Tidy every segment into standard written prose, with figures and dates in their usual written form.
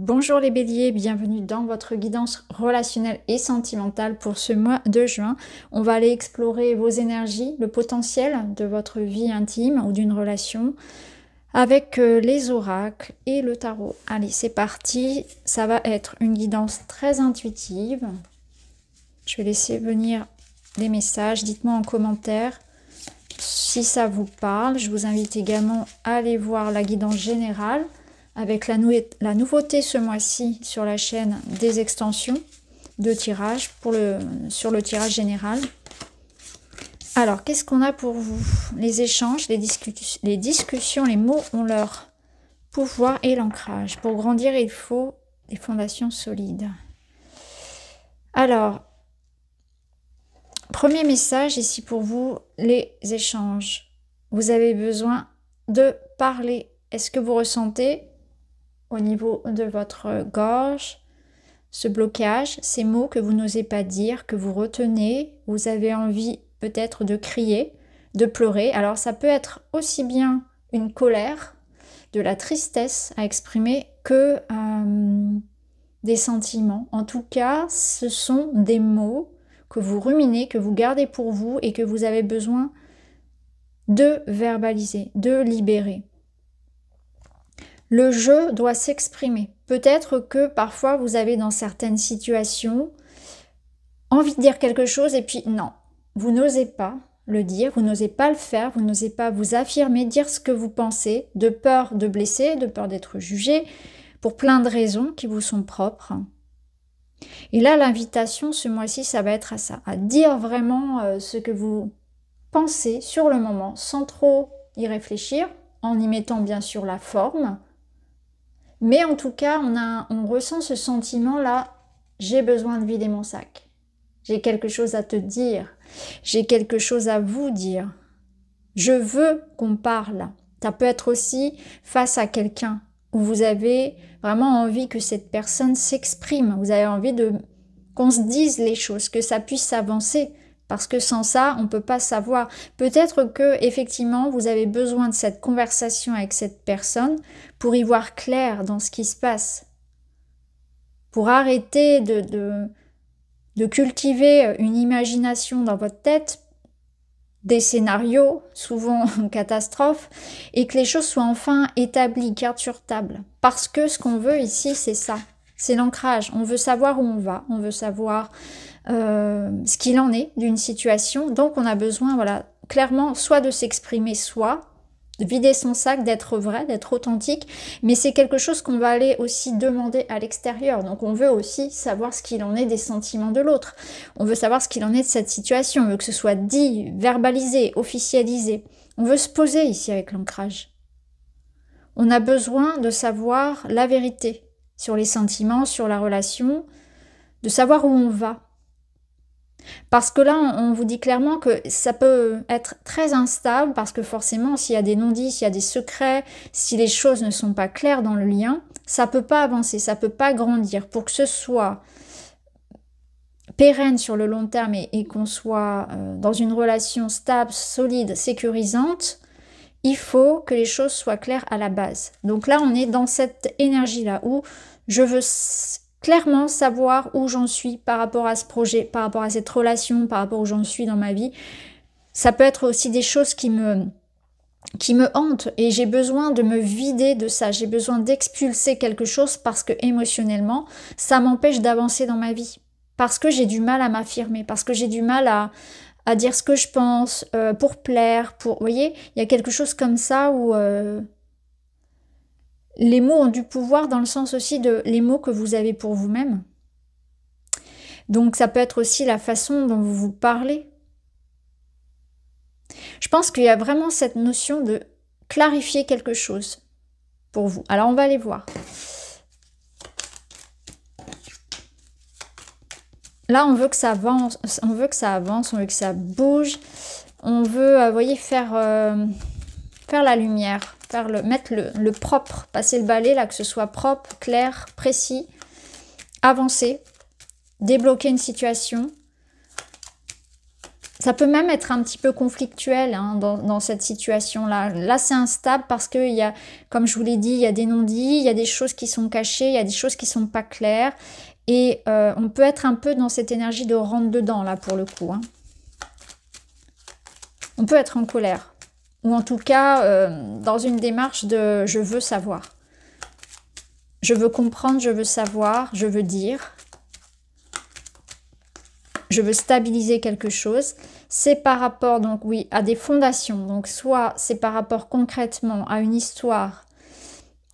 Bonjour les béliers, bienvenue dans votre guidance relationnelle et sentimentale pour ce mois de juin. On va aller explorer vos énergies, le potentiel de votre vie intime ou d'une relation avec les oracles et le tarot. Allez, c'est parti, ça va être une guidance très intuitive. Je vais laisser venir les messages, dites-moi en commentaire si ça vous parle. Je vous invite également à aller voir la guidance générale avec la nouveauté ce mois-ci sur la chaîne des extensions de tirage sur le tirage général. Alors, qu'est-ce qu'on a pour vous? Les échanges, les discussions, les mots ont leur pouvoir et l'ancrage. Pour grandir, il faut des fondations solides. Alors, premier message ici pour vous, les échanges. Vous avez besoin de parler. Est-ce que vous ressentez au niveau de votre gorge ce blocage, ces mots que vous n'osez pas dire, que vous retenez? Vous avez envie peut-être de crier, de pleurer. Alors ça peut être aussi bien une colère, de la tristesse à exprimer que des sentiments. En tout cas, ce sont des mots que vous ruminez, que vous gardez pour vous et que vous avez besoin de verbaliser, de libérer. Le jeu doit s'exprimer. Peut-être que parfois vous avez dans certaines situations envie de dire quelque chose et puis non, vous n'osez pas le dire, vous n'osez pas le faire, vous n'osez pas vous affirmer, dire ce que vous pensez, de peur de blesser, de peur d'être jugé, pour plein de raisons qui vous sont propres. Et là, l'invitation ce mois-ci, ça va être à ça, à dire vraiment ce que vous pensez sur le moment, sans trop y réfléchir, en y mettant bien sûr la forme. Mais en tout cas, on ressent ce sentiment-là, j'ai besoin de vider mon sac. J'ai quelque chose à te dire. J'ai quelque chose à vous dire. Je veux qu'on parle. Ça peut être aussi face à quelqu'un où vous avez vraiment envie que cette personne s'exprime. Vous avez envie qu'on se dise les choses, que ça puisse avancer. Parce que sans ça, on ne peut pas savoir. Peut-être que effectivement, vous avez besoin de cette conversation avec cette personne pour y voir clair dans ce qui se passe. Pour arrêter de cultiver une imagination dans votre tête, des scénarios, souvent catastrophes, et que les choses soient enfin établies, carte sur table. Parce que ce qu'on veut ici, c'est ça. C'est l'ancrage. On veut savoir où on va. On veut savoir ce qu'il en est d'une situation. Donc on a besoin, voilà, clairement, soit de s'exprimer, soit de vider son sac, d'être vrai, d'être authentique. Mais c'est quelque chose qu'on va aller aussi demander à l'extérieur. Donc on veut aussi savoir ce qu'il en est des sentiments de l'autre. On veut savoir ce qu'il en est de cette situation. On veut que ce soit dit, verbalisé, officialisé. On veut se poser ici avec l'ancrage. On a besoin de savoir la vérité sur les sentiments, sur la relation, de savoir où on va. Parce que là, on vous dit clairement que ça peut être très instable, parce que forcément, s'il y a des non-dits, s'il y a des secrets, si les choses ne sont pas claires dans le lien, ça ne peut pas avancer, ça ne peut pas grandir. Pour que ce soit pérenne sur le long terme et qu'on soit dans une relation stable, solide, sécurisante, il faut que les choses soient claires à la base. Donc là, on est dans cette énergie-là où je veux clairement savoir où j'en suis par rapport à ce projet, par rapport à cette relation, par rapport où j'en suis dans ma vie. Ça peut être aussi des choses qui me hantent et j'ai besoin de me vider de ça. J'ai besoin d'expulser quelque chose parce que émotionnellement, ça m'empêche d'avancer dans ma vie. Parce que j'ai du mal à m'affirmer, parce que j'ai du mal à dire ce que je pense, pour plaire, pour... Vous voyez, il y a quelque chose comme ça où... les mots ont du pouvoir dans le sens aussi de les mots que vous avez pour vous-même. Donc ça peut être aussi la façon dont vous vous parlez. Je pense qu'il y a vraiment cette notion de clarifier quelque chose pour vous. Alors on va aller voir. Là on veut que ça avance, on veut que ça bouge. On veut, vous voyez, faire la lumière. Mettre le propre, passer le balai là, que ce soit propre, clair, précis, avancer, débloquer une situation. Ça peut même être un petit peu conflictuel hein, dans cette situation-là. Là, c'est instable parce qu'il y a, comme je vous l'ai dit, il y a des non-dits, il y a des choses qui sont cachées, il y a des choses qui sont pas claires. Et on peut être un peu dans cette énergie de rentre-dedans, là, pour le coup. Hein. On peut être en colère. Ou en tout cas, dans une démarche de « je veux savoir ». Je veux comprendre, je veux savoir, je veux dire. Je veux stabiliser quelque chose. C'est par rapport, donc oui, à des fondations. Donc soit c'est par rapport concrètement à une histoire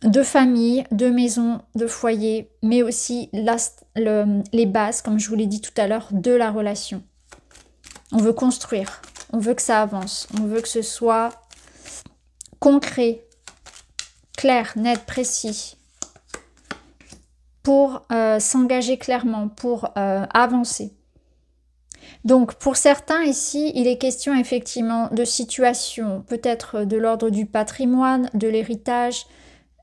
de famille, de maison, de foyer, mais aussi les bases, comme je vous l'ai dit tout à l'heure, de la relation. On veut construire, on veut que ça avance, on veut que ce soit concret, clair, net, précis, pour s'engager clairement, pour avancer. Donc, pour certains ici, il est question effectivement de situations, peut-être de l'ordre du patrimoine, de l'héritage,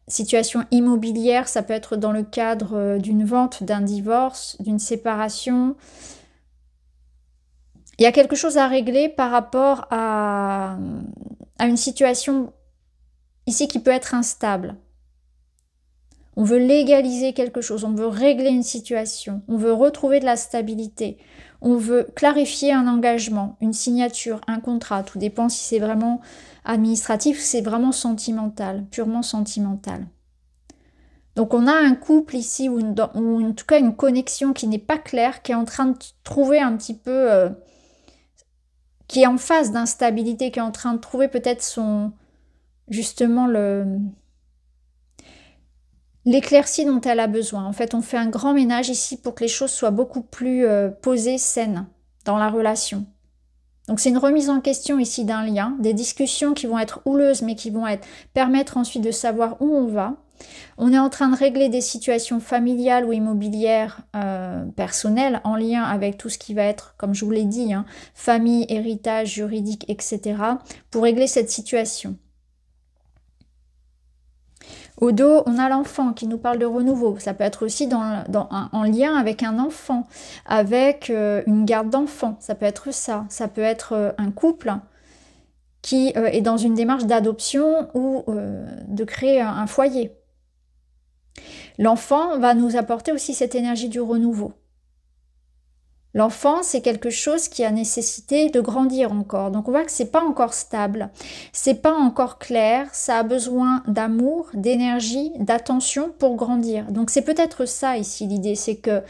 situation immobilière, ça peut être dans le cadre d'une vente, d'un divorce, d'une séparation. Il y a quelque chose à régler par rapport à une situation ici qui peut être instable. On veut légaliser quelque chose, on veut régler une situation, on veut retrouver de la stabilité, on veut clarifier un engagement, une signature, un contrat, tout dépend si c'est vraiment administratif ou c'est vraiment sentimental, purement sentimental. Donc on a un couple ici, ou en tout cas une connexion qui n'est pas claire, qui est en train de trouver un petit peu, qui est en phase d'instabilité, qui est en train de trouver peut-être justement l'éclaircie dont elle a besoin. En fait, on fait un grand ménage ici pour que les choses soient beaucoup plus posées, saines dans la relation. Donc c'est une remise en question ici d'un lien, des discussions qui vont être houleuses mais qui vont permettre ensuite de savoir où on va. On est en train de régler des situations familiales ou immobilières personnelles en lien avec tout ce qui va être, comme je vous l'ai dit, hein, famille, héritage, juridique, etc. pour régler cette situation. Au dos, on a l'enfant qui nous parle de renouveau. Ça peut être aussi en lien avec un enfant, avec une garde d'enfant. Ça peut être ça. Ça peut être un couple qui est dans une démarche d'adoption ou de créer un foyer. L'enfant va nous apporter aussi cette énergie du renouveau. L'enfant, c'est quelque chose qui a nécessité de grandir encore. Donc on voit que c'est pas encore stable, c'est pas encore clair, ça a besoin d'amour, d'énergie, d'attention pour grandir. Donc c'est peut-être ça ici l'idée, c'est que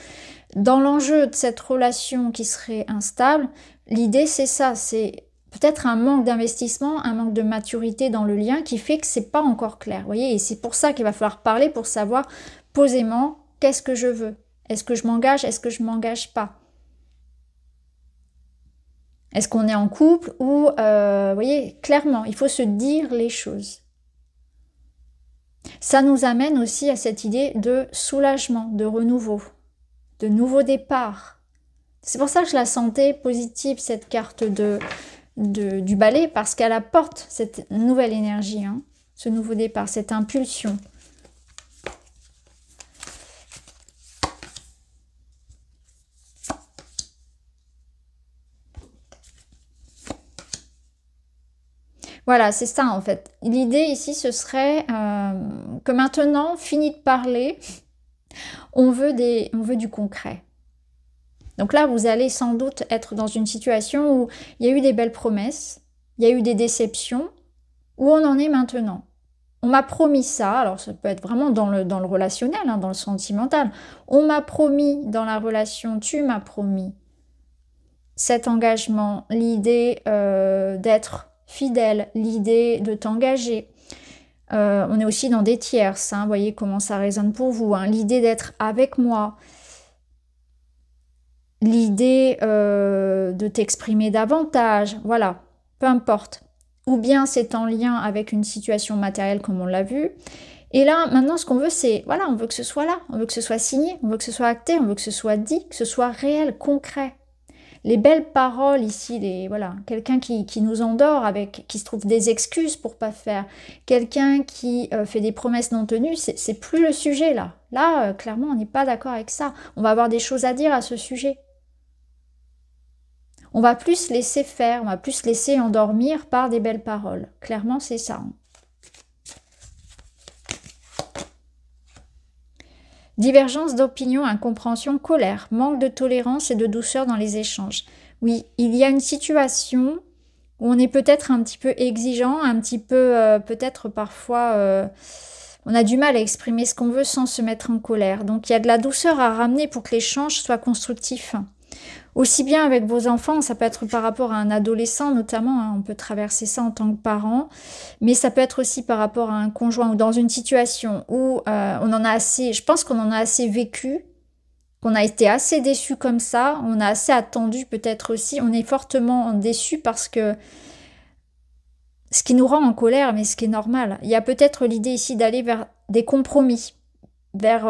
dans l'enjeu de cette relation qui serait instable, l'idée c'est ça, c'est peut-être un manque d'investissement, un manque de maturité dans le lien qui fait que c'est pas encore clair. Vous voyez, et c'est pour ça qu'il va falloir parler pour savoir posément qu'est-ce que je veux. Est-ce que je m'engage, est-ce que je m'engage pas? Est-ce qu'on est en couple ou, vous voyez, clairement, il faut se dire les choses. Ça nous amène aussi à cette idée de soulagement, de renouveau, de nouveau départ. C'est pour ça que je la sentais positive, cette carte du balai, parce qu'elle apporte cette nouvelle énergie, hein, ce nouveau départ, cette impulsion. Voilà, c'est ça en fait. L'idée ici, ce serait que maintenant, fini de parler, on veut du concret. Donc là, vous allez sans doute être dans une situation où il y a eu des belles promesses, il y a eu des déceptions, où on en est maintenant. On m'a promis ça, alors ça peut être vraiment dans le relationnel, hein, dans le sentimental. On m'a promis dans la relation, tu m'as promis cet engagement, l'idée d'être fidèle, l'idée de t'engager. On est aussi dans des tierces, hein, voyez comment ça résonne pour vous. Hein, l'idée d'être avec moi, l'idée de t'exprimer davantage, voilà, peu importe. Ou bien c'est en lien avec une situation matérielle comme on l'a vu. Et là, maintenant, ce qu'on veut, c'est, voilà, on veut que ce soit là, on veut que ce soit signé, on veut que ce soit acté, on veut que ce soit dit, que ce soit réel, concret. Les belles paroles ici, voilà, quelqu'un qui nous endort qui se trouve des excuses pour pas faire, quelqu'un qui fait des promesses non tenues, c'est plus le sujet là. Là, clairement, on n'est pas d'accord avec ça. On va avoir des choses à dire à ce sujet. On va plus laisser faire, on va plus laisser endormir par des belles paroles. Clairement, c'est ça. Divergence d'opinion, incompréhension, colère, manque de tolérance et de douceur dans les échanges. Oui, il y a une situation où on est peut-être un petit peu exigeant, un petit peu peut-être parfois on a du mal à exprimer ce qu'on veut sans se mettre en colère. Donc il y a de la douceur à ramener pour que l'échange soit constructif. Aussi bien avec vos enfants, ça peut être par rapport à un adolescent notamment, hein, on peut traverser ça en tant que parent, mais ça peut être aussi par rapport à un conjoint ou dans une situation où on en a assez, je pense qu'on en a assez vécu, qu'on a été assez déçu comme ça, on a assez attendu peut-être aussi, on est fortement déçu parce que ce qui nous rend en colère, mais ce qui est normal, il y a peut-être l'idée ici d'aller vers des compromis, vers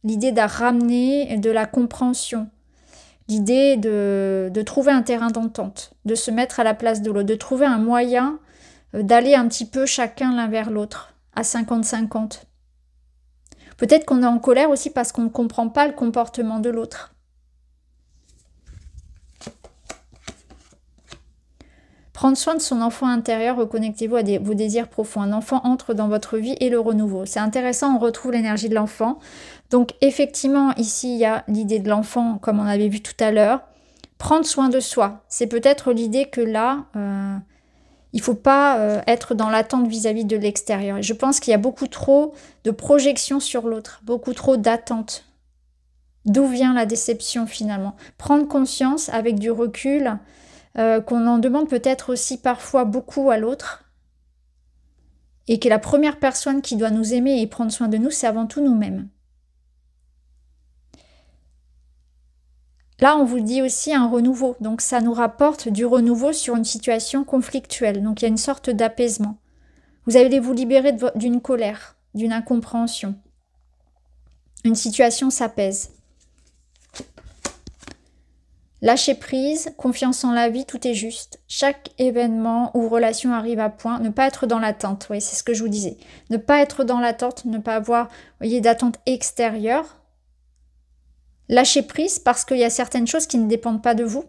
l'idée de ramener de la compréhension. L'idée de trouver un terrain d'entente, de se mettre à la place de l'autre, de trouver un moyen d'aller un petit peu chacun l'un vers l'autre, à 50-50. Peut-être qu'on est en colère aussi parce qu'on ne comprend pas le comportement de l'autre. Prendre soin de son enfant intérieur, reconnectez-vous à vos désirs profonds. Un enfant entre dans votre vie et le renouveau. C'est intéressant, on retrouve l'énergie de l'enfant. Donc effectivement, ici, il y a l'idée de l'enfant, comme on avait vu tout à l'heure. Prendre soin de soi. C'est peut-être l'idée que là, il ne faut pas être dans l'attente vis-à-vis de l'extérieur. Et je pense qu'il y a beaucoup trop de projections sur l'autre, beaucoup trop d'attentes. D'où vient la déception finalement? Prendre conscience avec du recul qu'on en demande peut-être aussi parfois beaucoup à l'autre et que la première personne qui doit nous aimer et prendre soin de nous, c'est avant tout nous-mêmes. Là, on vous dit aussi un renouveau, donc ça nous rapporte du renouveau sur une situation conflictuelle, donc il y a une sorte d'apaisement. Vous allez vous libérer d'une colère, d'une incompréhension. Une situation s'apaise. Lâcher prise, confiance en la vie, tout est juste. Chaque événement ou relation arrive à point. Ne pas être dans l'attente, oui, c'est ce que je vous disais. Ne pas être dans l'attente, ne pas avoir, d'attente extérieure. Lâcher prise parce qu'il y a certaines choses qui ne dépendent pas de vous.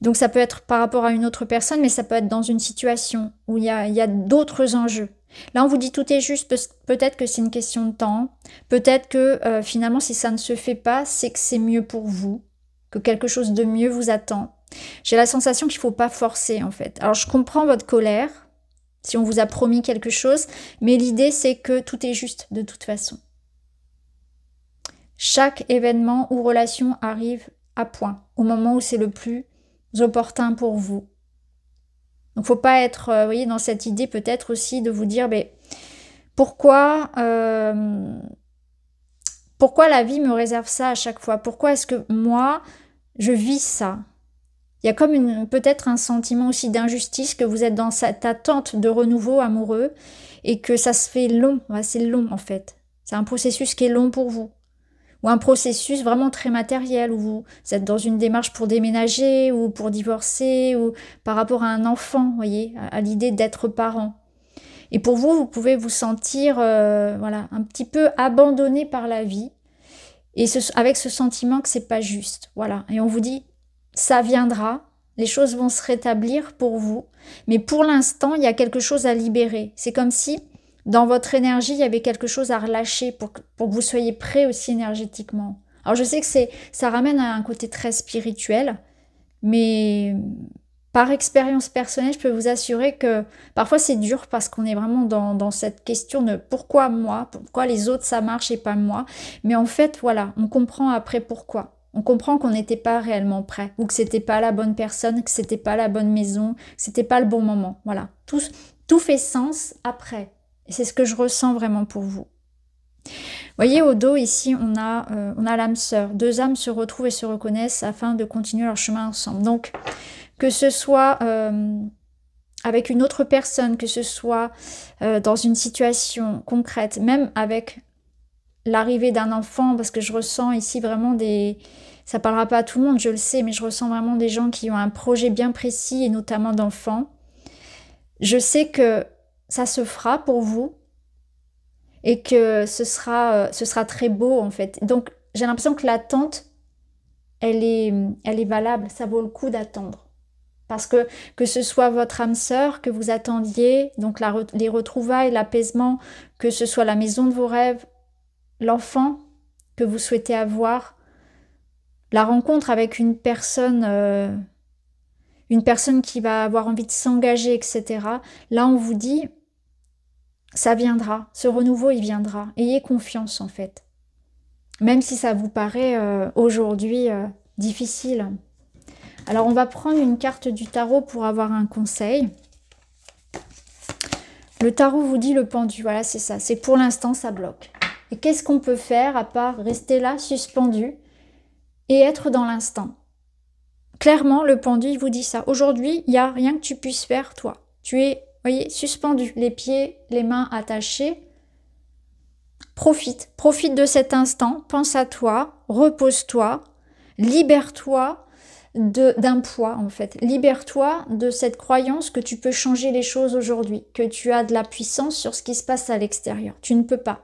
Donc ça peut être par rapport à une autre personne, mais ça peut être dans une situation où il y a d'autres enjeux. Là, on vous dit tout est juste, peut-être que c'est une question de temps. Peut-être que finalement, si ça ne se fait pas, c'est que c'est mieux pour vous. Que quelque chose de mieux vous attend. J'ai la sensation qu'il ne faut pas forcer en fait. Alors je comprends votre colère, si on vous a promis quelque chose, mais l'idée c'est que tout est juste de toute façon. Chaque événement ou relation arrive à point, au moment où c'est le plus opportun pour vous. Donc il ne faut pas être, dans cette idée peut-être aussi de vous dire, mais pourquoi la vie me réserve ça à chaque fois? Pourquoi est-ce que moi, je vis ça? Il y a comme peut-être un sentiment aussi d'injustice, que vous êtes dans cette attente de renouveau amoureux et que ça se fait long. Ouais, c'est long en fait. C'est un processus qui est long pour vous. Ou un processus vraiment très matériel où vous êtes dans une démarche pour déménager ou pour divorcer ou par rapport à un enfant, vous voyez, à l'idée d'être parent. Et pour vous, vous pouvez vous sentir un petit peu abandonné par la vie et avec ce sentiment que c'est pas juste. Voilà. Et on vous dit, ça viendra, les choses vont se rétablir pour vous, mais pour l'instant, il y a quelque chose à libérer. C'est comme si dans votre énergie, il y avait quelque chose à relâcher pour que vous soyez prêt aussi énergétiquement. Alors je sais que ça ramène à un côté très spirituel, mais par expérience personnelle, je peux vous assurer que parfois c'est dur parce qu'on est vraiment dans cette question de pourquoi moi, pourquoi les autres ça marche et pas moi. Mais en fait, voilà, on comprend après pourquoi. On comprend qu'on n'était pas réellement prêt, ou que c'était pas la bonne personne, que c'était pas la bonne maison, que c'était pas le bon moment. Voilà, tout fait sens après. Et c'est ce que je ressens vraiment pour vous. Vous voyez, au dos, ici, on a l'âme sœur. Deux âmes se retrouvent et se reconnaissent afin de continuer leur chemin ensemble. Donc, que ce soit avec une autre personne, que ce soit dans une situation concrète, même avec l'arrivée d'un enfant, parce que je ressens ici vraiment ça parlera pas à tout le monde, je le sais, mais je ressens vraiment des gens qui ont un projet bien précis, et notamment d'enfants. Je sais que ça se fera pour vous, et que ce sera très beau, en fait. Donc, j'ai l'impression que l'attente elle est valable, ça vaut le coup d'attendre. Parce que ce soit votre âme sœur que vous attendiez, donc les retrouvailles, l'apaisement, que ce soit la maison de vos rêves, l'enfant que vous souhaitez avoir, la rencontre avec une personne qui va avoir envie de s'engager, etc. Là, on vous dit, ça viendra, ce renouveau, il viendra. Ayez confiance, en fait. Même si ça vous paraît aujourd'hui difficile. Alors, on va prendre une carte du tarot pour avoir un conseil. Le tarot vous dit le pendu, voilà, c'est ça. C'est pour l'instant, ça bloque. Et qu'est-ce qu'on peut faire à part rester là, suspendu, et être dans l'instant? Clairement, le pendu, il vous dit ça. Aujourd'hui, il n'y a rien que tu puisses faire, toi. Tu es, voyez, suspendu, les pieds, les mains attachés. Profite de cet instant, pense à toi, repose-toi, libère-toi d'un poids, en fait. Libère-toi de cette croyance que tu peux changer les choses aujourd'hui, que tu as de la puissance sur ce qui se passe à l'extérieur. Tu ne peux pas.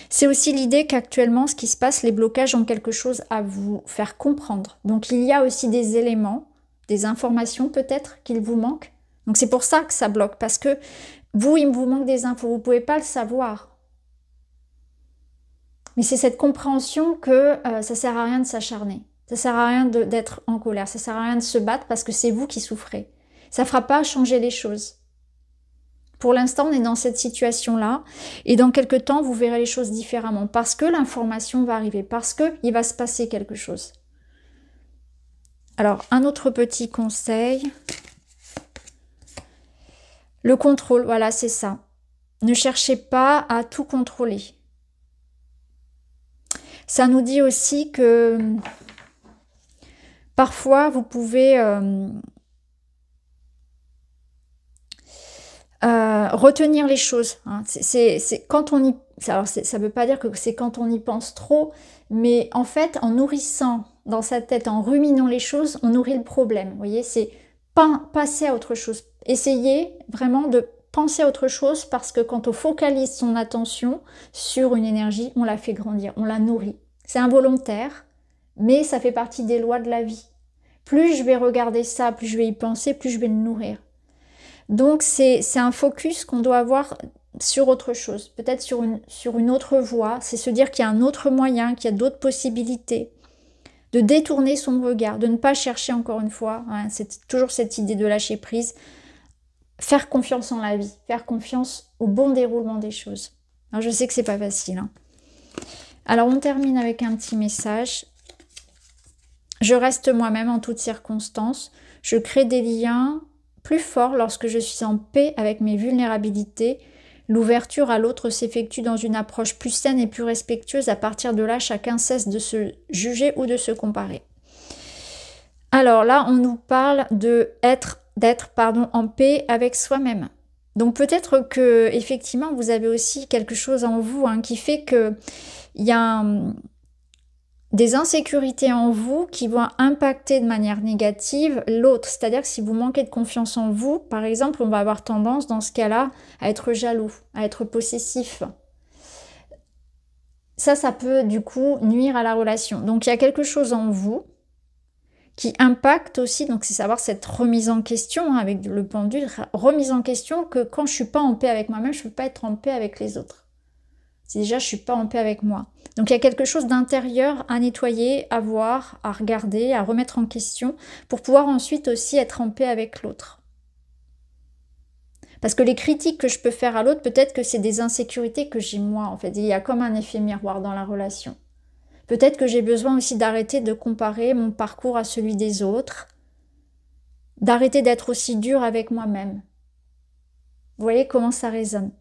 C'est aussi l'idée qu'actuellement, ce qui se passe, les blocages ont quelque chose à vous faire comprendre. Donc, il y a aussi des éléments, des informations peut-être qu'il vous manque. Donc, c'est pour ça que ça bloque, parce que vous, il vous manque des infos, vous ne pouvez pas le savoir. Mais c'est cette compréhension que ça ne sert à rien de s'acharner. Ça ne sert à rien d'être en colère, ça ne sert à rien de se battre parce que c'est vous qui souffrez. Ça ne fera pas changer les choses. Pour l'instant, on est dans cette situation-là et dans quelques temps, vous verrez les choses différemment parce que l'information va arriver, parce qu'il va se passer quelque chose. Alors, un autre petit conseil. Le contrôle, voilà, c'est ça. Ne cherchez pas à tout contrôler. Ça nous dit aussi que parfois, vous pouvez retenir les choses. Hein. C'est quand on y... Alors, ça ne veut pas dire que c'est quand on y pense trop, mais en fait, en nourrissant dans sa tête, en ruminant les choses, on nourrit le problème. Vous voyez, c'est passer à autre chose. Essayez vraiment de penser à autre chose parce que quand on focalise son attention sur une énergie, on la fait grandir, on la nourrit. C'est involontaire, mais ça fait partie des lois de la vie. Plus je vais regarder ça, plus je vais y penser, plus je vais le nourrir. Donc c'est un focus qu'on doit avoir sur autre chose, peut-être sur une autre voie. C'est se dire qu'il y a un autre moyen, qu'il y a d'autres possibilités. De détourner son regard, de ne pas chercher encore une fois. Hein, c'est toujours cette idée de lâcher prise. Faire confiance en la vie, faire confiance au bon déroulement des choses. Alors je sais que c'est pas facile. Hein. Alors on termine avec un petit message. Je reste moi-même en toutes circonstances. Je crée des liens plus forts lorsque je suis en paix avec mes vulnérabilités. L'ouverture à l'autre s'effectue dans une approche plus saine et plus respectueuse. À partir de là, chacun cesse de se juger ou de se comparer. Alors là, on nous parle d'être en paix avec soi-même. Donc peut-être que effectivement, vous avez aussi quelque chose en vous qui fait que il y a des insécurités en vous qui vont impacter de manière négative l'autre. C'est-à-dire que si vous manquez de confiance en vous, par exemple, on va avoir tendance dans ce cas-là à être jaloux, à être possessif. Ça peut du coup nuire à la relation. Donc il y a quelque chose en vous qui impacte aussi, donc c'est savoir cette remise en question avec le pendule, remise en question que quand je ne suis pas en paix avec moi-même, je ne peux pas être en paix avec les autres. C'est déjà, je ne suis pas en paix avec moi. Donc il y a quelque chose d'intérieur à nettoyer, à voir, à regarder, à remettre en question pour pouvoir ensuite aussi être en paix avec l'autre. Parce que les critiques que je peux faire à l'autre, peut-être que c'est des insécurités que j'ai moi en fait. Il y a comme un effet miroir dans la relation. Peut-être que j'ai besoin aussi d'arrêter de comparer mon parcours à celui des autres, d'arrêter d'être aussi dur avec moi-même. Vous voyez comment ça résonne.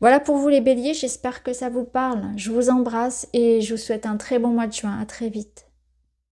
Voilà pour vous les béliers, j'espère que ça vous parle. Je vous embrasse et je vous souhaite un très bon mois de juin. À très vite.